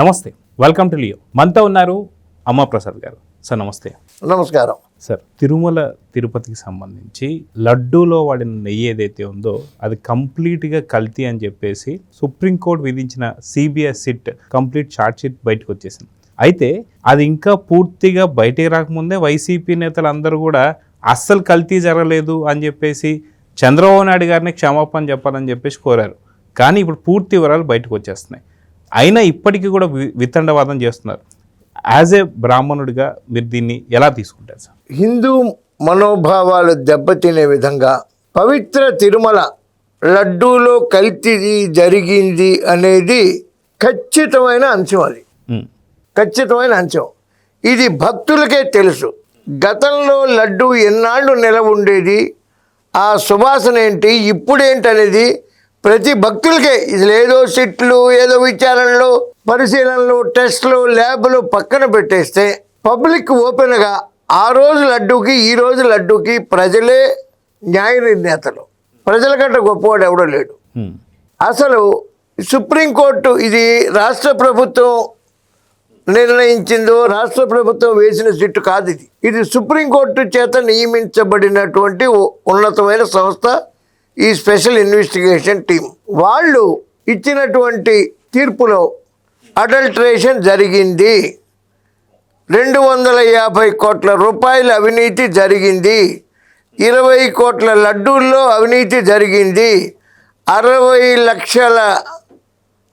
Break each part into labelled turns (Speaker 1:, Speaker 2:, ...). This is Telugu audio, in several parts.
Speaker 1: నమస్తే, వెల్కమ్ టు లియో. మనతో ఉన్నారు అమ్మప్రసాద్ గారు. సార్ నమస్తే.
Speaker 2: నమస్కారం
Speaker 1: సార్, తిరుమల తిరుపతికి సంబంధించి లడ్డూలో వాడిన నెయ్యి ఏదైతే ఉందో అది కంప్లీట్గా కల్తీ అని చెప్పేసి సుప్రీంకోర్టు విధించిన CBS SIT complete charge sheet బయటకు వచ్చేసింది. అయితే అది ఇంకా పూర్తిగా బయటికి రాకముందే వైసీపీ నేతలందరూ కూడా అస్సలు కల్తీ జరగలేదు అని చెప్పేసి చంద్రబాబు నాయుడు గారిని క్షమాపణ చెప్పాలని చెప్పేసి కోరారు. కానీ ఇప్పుడు పూర్తి వివరాలు బయటకు వచ్చేస్తున్నాయి. అయినా ఇప్పటికీ కూడా వితండవాదం చేస్తున్నారు. యాజ్ ఏ బ్రాహ్మణుడిగా మీరు దీన్ని ఎలా తీసుకుంటారు సార్?
Speaker 2: హిందూ మనోభావాలు దెబ్బతినే విధంగా పవిత్ర తిరుమల లడ్డూలో కల్తీ జరిగింది అనేది ఖచ్చితమైన అంశం. అది ఖచ్చితమైన అంశం. ఇది భక్తులకే తెలుసు. గతంలో లడ్డూ ఎన్నాళ్ళు నిలవ ఉండేది, ఆ సువాసన ఏంటి, ఇప్పుడేంటనేది ప్రతి భక్తులకే. ఇది ఏదో సిట్లు, ఏదో విచారణలు, పరిశీలనలు, టెస్టులు, ల్యాబ్లు పక్కన పెట్టేస్తే పబ్లిక్ ఓపెన్గా ఆ రోజు లడ్డూకి ఈ రోజు లడ్డూకి ప్రజలే న్యాయ నిర్ణేతలు. ప్రజల కంటే గొప్పవాడు ఎవడో లేడు. అసలు సుప్రీంకోర్టు ఇది రాష్ట్ర ప్రభుత్వం నిర్ణయించిందో, రాష్ట్ర ప్రభుత్వం వేసిన సిట్టు కాదు. ఇది సుప్రీంకోర్టు చేత నియమించబడినటువంటి ఉన్నతమైన సంస్థ, ఈ స్పెషల్ ఇన్వెస్టిగేషన్ టీం. వాళ్ళు ఇచ్చినటువంటి తీర్పులో అడల్ట్రేషన్ జరిగింది, 250 కోట్ల రూపాయల అవినీతి జరిగింది, 20 కోట్ల లడ్డూల్లో అవినీతి జరిగింది, 60 లక్షల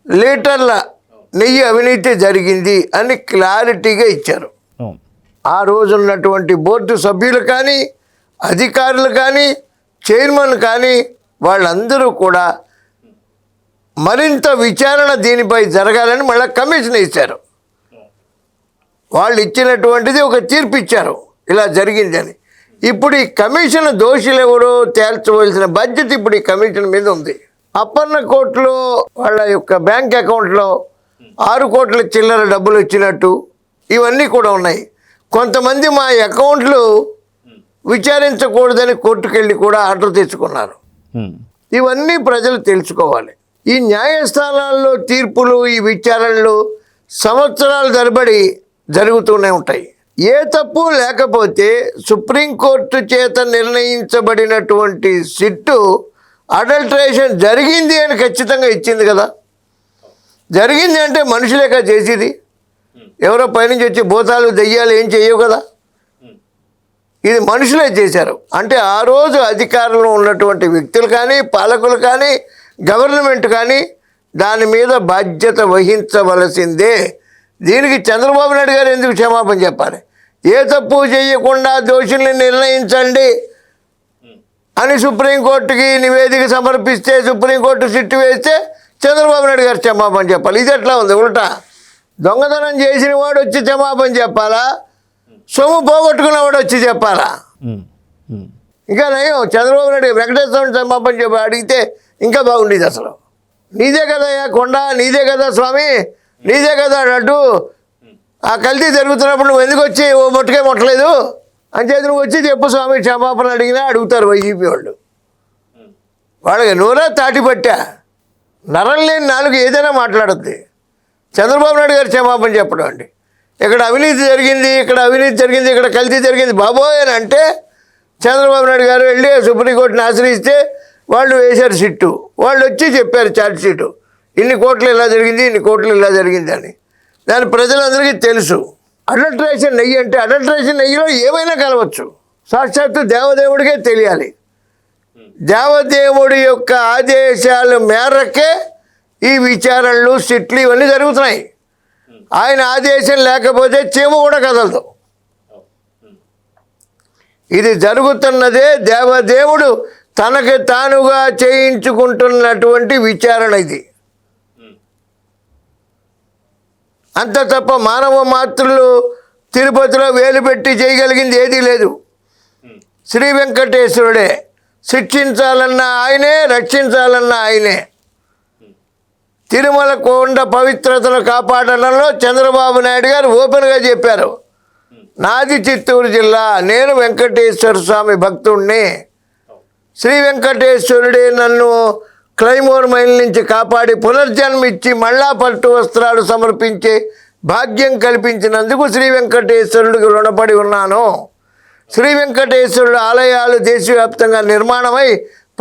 Speaker 2: లీటర్ల నెయ్యి అవినీతి జరిగింది అని క్లారిటీగా ఇచ్చారు. ఆ రోజున్నటువంటి బోర్డు సభ్యులు కానీ, అధికారులు కానీ, చైర్మన్ కానీ వాళ్ళందరూ కూడా మరింత విచారణ దీనిపై జరగాలని మళ్ళీ కమిషన్ ఇచ్చారు. వాళ్ళు ఇచ్చినటువంటిది ఒక తీర్పు ఇచ్చారు, ఇలా జరిగిందని. ఇప్పుడు ఈ కమిషన్ దోషులు ఎవరో తేల్చవలసిన బాధ్యత ఇప్పుడు ఈ కమిషన్ మీద ఉంది. అప్పన్న కోర్టులో వాళ్ళ యొక్క బ్యాంక్ అకౌంట్లో 6 కోట్ల చిల్లర డబ్బులు వచ్చినట్టు ఇవన్నీ కూడా ఉన్నాయి. కొంతమంది మా అకౌంట్లు విచారించకూడదని కోర్టుకెళ్ళి కూడా ఆర్డర్ తెచ్చుకున్నారు. ఇవన్నీ ప్రజలు తెలుసుకోవాలి. ఈ న్యాయస్థానాల్లో తీర్పులు, ఈ విచారణలు సంవత్సరాల తరబడి జరుగుతూనే ఉంటాయి. ఏ తప్పు లేకపోతే సుప్రీంకోర్టు చేత నిర్ణయించబడినటువంటి సిట్టు అడల్ట్రేషన్ జరిగింది అని ఖచ్చితంగా ఇచ్చింది కదా. జరిగింది అంటే మనుషులేక చేసేది, ఎవరో పైనుంచి వచ్చి భూతాలు దెయ్యాలు ఏం చేయవు కదా. ఇది మనుషులే చేశారు. అంటే ఆ రోజు అధికారంలో ఉన్నటువంటి వ్యక్తులు కానీ, పాలకులు కానీ, గవర్నమెంట్ కానీ దాని మీద బాధ్యత వహించవలసిందే. దీనికి చంద్రబాబు నాయుడు గారు ఎందుకు క్షమాపణ చెప్పాలి? ఏ తప్పు చేయకుండా దోషుల్ని నిర్ణయించండి అని సుప్రీంకోర్టుకి నివేదిక సమర్పిస్తే, సుప్రీంకోర్టు సిట్టు వేస్తే చంద్రబాబు నాయుడు గారు క్షమాపణ చెప్పాలి. ఇది ఎట్లా ఉంది? ఉల్టా దొంగతనం చేసిన వాడు వచ్చి క్షమాపణ చెప్పాలా, సొమ్ము పోగొట్టుకున్నవాడు వచ్చి చెప్పాలా? ఇంకా నయం చంద్రబాబు నాయుడు వెంకటేశ్వర క్షమాపణ చెప్పి అడిగితే ఇంకా బాగుండేది. అసలు నీదే కదా కొండ, నీదే కదా స్వామి, నీదే కదా లడ్డు, ఆ కల్తీ జరుగుతున్నప్పుడు నువ్వు ఎందుకు వచ్చి ఓ మొట్టకే మొట్టలేదు అని చేతి నువ్వు వచ్చి చెప్పు స్వామి క్షమాపణ అడిగినా అడుగుతారు వైసీపీ వాళ్ళు. వాళ్ళకి నూరా తాటిపట్టా, నరం లేని నాలుగు ఏదైనా మాట్లాడుద్ది. చంద్రబాబు నాయుడు గారు క్షమాపణ చెప్పడం అండి. ఇక్కడ అవినీతి జరిగింది, ఇక్కడ అవినీతి జరిగింది, ఇక్కడ కల్తీ జరిగింది బాబోయ్ అని అంటే చంద్రబాబు నాయుడు గారు వెళ్ళి సుప్రీంకోర్టుని ఆశ్రయిస్తే వాళ్ళు వేశారు సిట్టు. వాళ్ళు వచ్చి చెప్పారు ఛార్జ్ షీటు, ఇన్ని కోట్లు ఇలా జరిగింది, ఇన్ని కోట్లు ఇలా జరిగింది అని. దాని ప్రజలందరికీ తెలుసు. అడల్ట్రేషన్ నెయ్యి అంటే అడల్ట్రేషన్ నెయ్యిలో ఏమైనా కలవచ్చు. సాక్షాత్తు దేవదేవుడికే తెలియాలి. దేవదేవుడి యొక్క ఆదేశాల మేరకే ఈ విచారణలు, సిట్లు ఇవన్నీ జరుగుతున్నాయి. ఆయన ఆదేశం లేకపోతే చీమ కూడా కదలదు. ఇది జరుగుతున్నదే దేవదేవుడు తనకి తానుగా చేయించుకుంటున్నటువంటి విచారణ ఇది. అంత తప్ప మానవ మాతృలు తిరుపతిలో వేలు పెట్టి చేయగలిగింది ఏదీ లేదు. శ్రీ వెంకటేశ్వరుడే శిక్షించాలన్న ఆయనే, రక్షించాలన్న ఆయనే. తిరుమల కొండ పవిత్రతను కాపాడడంలో చంద్రబాబు నాయుడు గారు ఓపెన్గా చెప్పారు, నాది చిత్తూరు జిల్లా, నేను వెంకటేశ్వర స్వామి భక్తుడిని, శ్రీ వెంకటేశ్వరుడే నన్ను క్లైమోర్ మైల్ నుంచి కాపాడి పునర్జన్మిచ్చి మళ్ళా పట్టు వస్త్రాలు సమర్పించే భాగ్యం కల్పించినందుకు శ్రీ వెంకటేశ్వరుడికి రుణపడి ఉన్నాను. శ్రీ వెంకటేశ్వరుడు ఆలయాలు దేశవ్యాప్తంగా నిర్మాణమై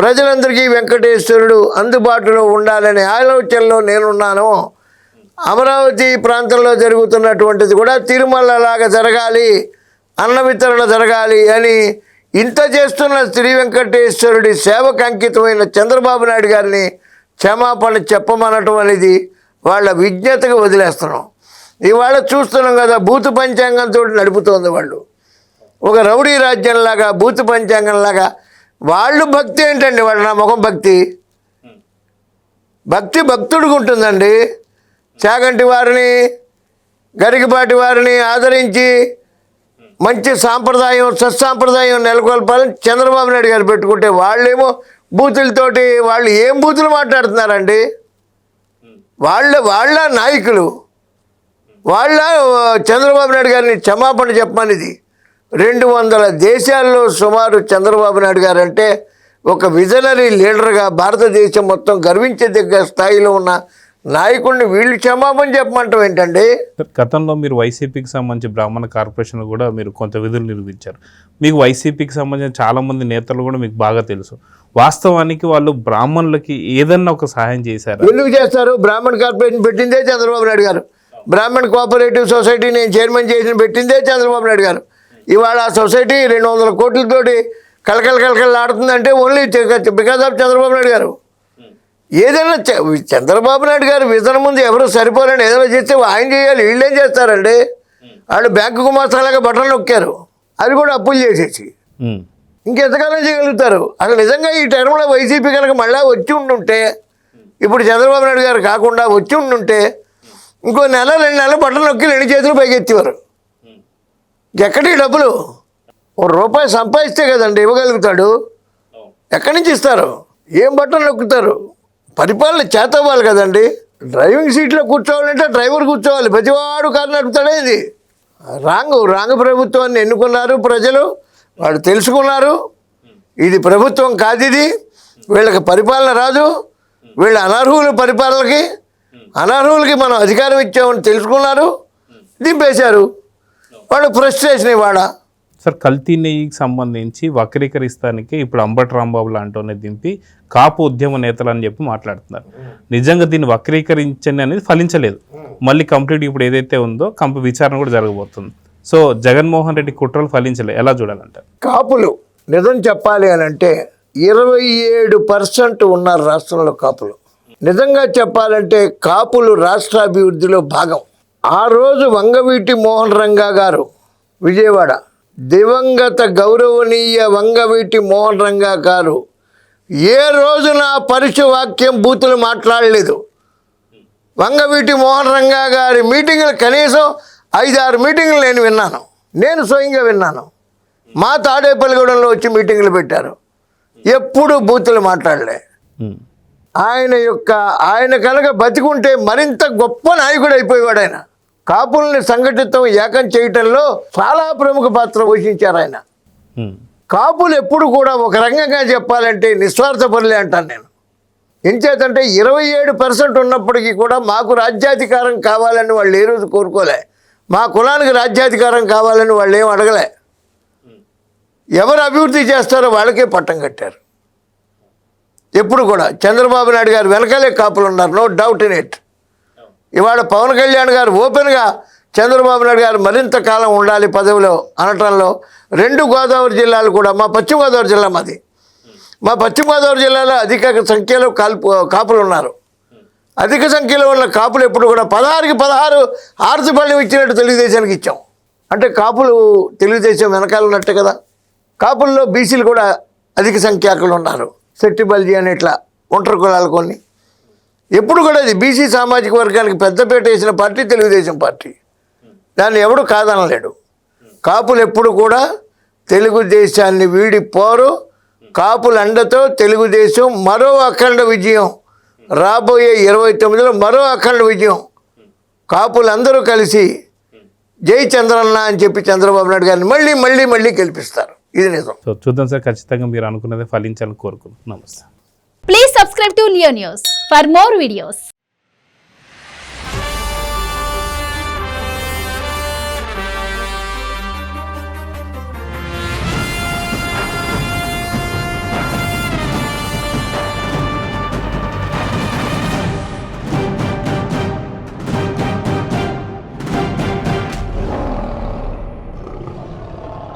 Speaker 2: ప్రజలందరికీ వెంకటేశ్వరుడు అందుబాటులో ఉండాలనే ఆలోచనలో నేనున్నాను. అమరావతి ప్రాంతంలో జరుగుతున్నటువంటిది కూడా తిరుమలలాగా జరగాలి, అన్న వితరణ జరగాలి అని ఇంత చేస్తున్న శ్రీ వెంకటేశ్వరుడి సేవకు అంకితమైన చంద్రబాబు నాయుడు గారిని క్షమాపణ చెప్పమనటం అనేది వాళ్ళ విజ్ఞతకు వదిలేస్తున్నాం. ఇవాళ చూస్తున్నాం కదా, భూత పంచాంగంతో నడుపుతోంది వాళ్ళు. ఒక రౌడీ రాజ్యంలాగా, భూత పంచాంగంలాగా. వాళ్ళు భక్తి ఏంటండి, వాళ్ళు నా ముఖం భక్తి భక్తుడికి ఉంటుందండి. చాగంటి వారిని, గరికపాటి వారిని ఆదరించి మంచి సాంప్రదాయం, సత్సాంప్రదాయం నెలకొల్పాలని చంద్రబాబు నాయుడు గారు పెట్టుకుంటే వాళ్ళేమో బూతులతోటి, వాళ్ళు ఏం బూతులు మాట్లాడుతున్నారండి? వాళ్ళ నాయకులు, వాళ్ళ చంద్రబాబు నాయుడు గారిని క్షమాపణ చెప్పమనిది. 200 దేశాల్లో సుమారు చంద్రబాబు నాయుడు గారు అంటే ఒక విజనరీ లీడర్గా భారతదేశం మొత్తం గర్వించదగ్గ స్థాయిలో ఉన్న నాయకుడిని వీళ్ళు క్షమాపణ చెప్పమంటాం ఏంటండి?
Speaker 1: గతంలో మీరు వైసీపీకి సంబంధించి బ్రాహ్మణ కార్పొరేషన్ కూడా మీరు కొంత విధులు నిర్వహించారు. మీకు వైసీపీకి సంబంధించిన చాలామంది నేతలు కూడా మీకు బాగా తెలుసు. వాస్తవానికి వాళ్ళు బ్రాహ్మణులకి ఏదన్నా ఒక సహాయం చేశారు?
Speaker 2: ఎందుకు చేస్తారు? బ్రాహ్మణ కార్పొరేషన్ పెట్టిందే చంద్రబాబు నాయుడు గారు. బ్రాహ్మణ కోఆపరేటివ్ సొసైటీ నేను చైర్మన్ చేసిన పెట్టిందే చంద్రబాబు నాయుడు గారు. ఇవాళ ఆ సొసైటీ 200 కోట్లతోటి కలకల ఆడుతుందంటే only because of Chandrababu Naidu గారు. ఏదైనా చంద్రబాబు నాయుడు గారు విజన్ ముందు ఎవరు సరిపోరండి. ఏదైనా చేస్తే ఆయన చేయాలి, వీళ్ళేం చేస్తారండి? వాళ్ళు బ్యాంకు గుమాస్తాలాగా బటన్ నొక్కారు, అది కూడా అప్పులు చేసేసి. ఇంకెంతకాలం చేయగలుగుతారు? అసలు నిజంగా ఈ టైంలో వైసీపీ కనుక మళ్ళీ వచ్చి ఉండుంటే, ఇప్పుడు చంద్రబాబు నాయుడు గారు కాకుండా వచ్చి ఉండుంటే ఇంకో 1-2 నెలలు బటన్ నొక్కి 2 చేతులు పైకెత్తేవారు. ఎక్కడి డబ్బులు? ₹1 సంపాదిస్తే కదండి ఇవ్వగలుగుతాడు. ఎక్కడి నుంచి ఇస్తారు? ఏం బట్టలు నొక్కుతారు? పరిపాలన చేతవ్వాలి కదండి. డ్రైవింగ్ సీట్లో కూర్చోవాలంటే డ్రైవర్ కూర్చోవాలి, ప్రతివాడు కారు నడుపుతాడే. ఇది రాంగ్ ప్రభుత్వాన్ని ఎన్నుకున్నారు ప్రజలు, వాళ్ళు తెలుసుకున్నారు. ఇది ప్రభుత్వం కాదు, ఇది వీళ్ళకి పరిపాలన రాదు, వీళ్ళ అనర్హులు పరిపాలనకి, అనర్హులకి మనం అధికారం ఇచ్చామని తెలుసుకున్నారు, దింపేశారు. వాళ్ళు ఫ్రస్ట్రేషన్ ఇవాళ.
Speaker 1: సార్, కల్తీ నెయ్యికి సంబంధించి వక్రీకరిస్తానికి ఇప్పుడు అంబటి రాంబాబు లాంటివనే దింపి కాపు ఉద్యమ నేతలు అని చెప్పి మాట్లాడుతున్నారు. నిజంగా దీన్ని వక్రీకరించండి అనేది ఫలించలేదు. మళ్ళీ కంప్లీట్ ఇప్పుడు ఏదైతే ఉందో విచారణ కూడా జరగబోతుంది. సో జగన్మోహన్ రెడ్డి కుట్రలు ఫలించలేదు, ఎలా చూడాలంటారు?
Speaker 2: కాపులు నిజం చెప్పాలి అని అంటే 27% ఉన్నారు రాష్ట్రంలో కాపులు. నిజంగా చెప్పాలంటే కాపులు రాష్ట్రాభివృద్ధిలో భాగం. ఆ రోజు వంగవీటి మోహన్ రంగా గారు, విజయవాడ, దివంగత గౌరవనీయ వంగవీటి మోహన్ రంగా గారు ఏ రోజున పరుష వాక్యం బూతులు మాట్లాడలేదు. వంగవీటి మోహన్ రంగా గారి మీటింగులు కనీసం 5-6 మీటింగులు నేను విన్నాను, నేను స్వయంగా విన్నాను. మా తాడేపల్లిగూడెంలో వచ్చి మీటింగులు పెట్టారు, ఎప్పుడు బూతులు మాట్లాడలే. ఆయన కనుక బతికుంటే మరింత గొప్ప నాయకుడు అయిపోయేవాడు. ఆయన కాపుల్ని సంఘటితం ఏకం చేయటంలో చాలా ప్రముఖ పాత్ర పోషించారు ఆయన. కాపులు ఎప్పుడు కూడా ఒక రకంగా చెప్పాలంటే నిస్వార్థపరులే అంటాను నేను. ఎంచేతంటే 27% ఉన్నప్పటికీ కూడా మాకు రాజ్యాధికారం కావాలని వాళ్ళు ఏ రోజు కోరుకోలే, మా కులానికి రాజ్యాధికారం కావాలని వాళ్ళు ఏం అడగలే. ఎవరు అభివృద్ధి చేస్తారో వాళ్ళకే పట్టం కట్టారు. ఎప్పుడు కూడా చంద్రబాబు నాయుడు గారు వెనకాలే కాపులు ఉన్నారు, నో డౌట్ ఇన్ ఇట్. ఇవాళ పవన్ కళ్యాణ్ గారు ఓపెన్గా చంద్రబాబు నాయుడు గారు మరింత కాలం ఉండాలి పదవిలో అనటంలో 2 గోదావరి జిల్లాలు కూడా, మా పశ్చిమ గోదావరి జిల్లా మాది, మా పశ్చిమ గోదావరి జిల్లాలో అధిక సంఖ్యలో కాపులు ఉన్నారు. అధిక సంఖ్యలో ఉన్న కాపులు ఎప్పుడు కూడా 16కి 16 ఆర్తిపల్లి ఇచ్చినట్టు తెలుగుదేశానికి ఇచ్చాం. అంటే కాపులు తెలుగుదేశం వెనకాల ఉన్నట్టే కదా. కాపుల్లో బీసీలు కూడా అధిక సంఖ్యాకులు ఉన్నారు, సెట్టిబల్జీ అని ఇట్లా ఒంటరి కులాలు కొన్ని. ఎప్పుడు కూడా ఇది బీసీ సామాజిక వర్గానికి పెద్దపీట వేసిన పార్టీ తెలుగుదేశం పార్టీ, దాన్ని ఎవడు కాదనలేడు. కాపులు ఎప్పుడు కూడా తెలుగుదేశాన్ని వీడిపోరు. కాపుల అండతో తెలుగుదేశం మరో అఖండ విజయం, రాబోయే 29లో మరో అఖండ విజయం. కాపులందరూ కలిసి జై చంద్రన్న అని చెప్పి చంద్రబాబు నాయుడు గారిని మళ్ళీ గెలిపిస్తారు. ఇది నిజం.
Speaker 1: సో చూద్దాం సార్, ఖచ్చితంగా మీరు అనుకున్నదే ఫలించాలని కోరుకుంటున్నాం. నమస్తే.
Speaker 3: Please subscribe to Leo News for more videos.